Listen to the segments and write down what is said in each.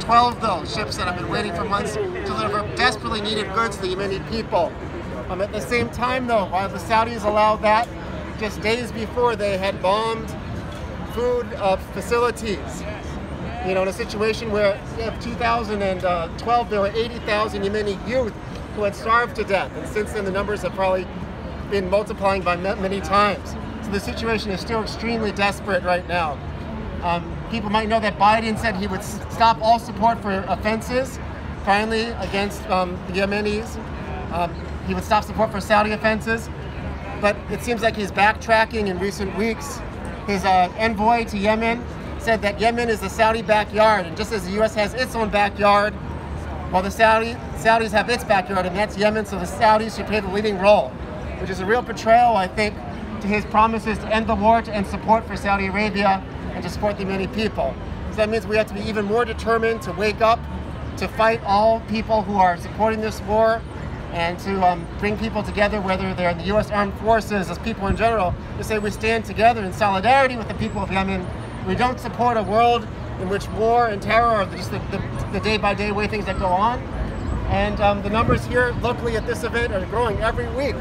12 though, ships that have been waiting for months to deliver desperately needed goods to the Yemeni people. At the same time though, while the Saudis allowed that, just days before they had bombed food facilities. You know, in a situation where in 2012 there were 80,000 Yemeni youth who had starved to death, and since then the numbers have probably been multiplying by many times. So the situation is still extremely desperate right now. People might know that Biden said he would stop all support for offenses, finally, against the Yemenis. He would stop support for Saudi offenses, but it seems like he's backtracking in recent weeks. His envoy to Yemen said that Yemen is the Saudi backyard, and just as the U.S. has its own backyard, while the Saudis have its backyard, and that's Yemen, so the Saudis should play the leading role, which is a real betrayal, I think, to his promises to end the war, to end support for Saudi Arabia, and to support the Yemeni people. So that means we have to be even more determined to wake up, to fight all people who are supporting this war, and to bring people together, whether they're in the U.S. Armed Forces, as people in general, to say we stand together in solidarity with the people of Yemen. We don't support a world in which war and terror are just the day-by-day way things that go on. And the numbers here locally at this event are growing every week.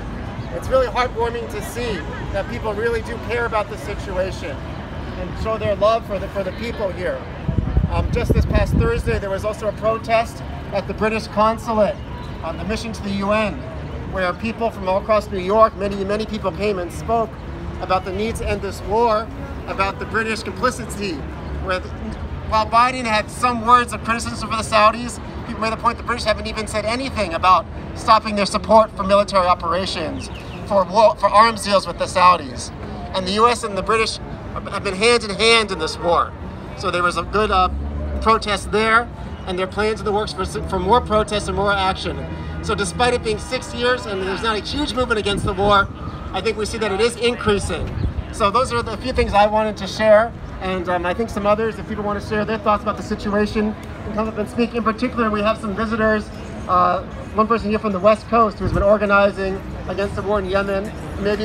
It's really heartwarming to see that people really do care about the situation and show their love for the people here. Just this past Thursday, there was also a protest at the British consulate on the mission to the UN, where people from all across New York, many people came and spoke about the need to end this war, about the British complicity, where while Biden had some words of criticism for the Saudis, people made the point the British haven't even said anything about stopping their support for military operations, for arms deals with the Saudis. And the US and the British have been hand in hand in this war. So there was a good protest there, and there are plans in the works for more protests and more action. So despite it being 6 years and there's not a huge movement against the war, I think we see that it is increasing. So those are the few things I wanted to share, and I think some others, if people want to share their thoughts about the situation, can come up and speak. In particular, we have some visitors, one person here from the West Coast who's been organizing against the war in Yemen. Maybe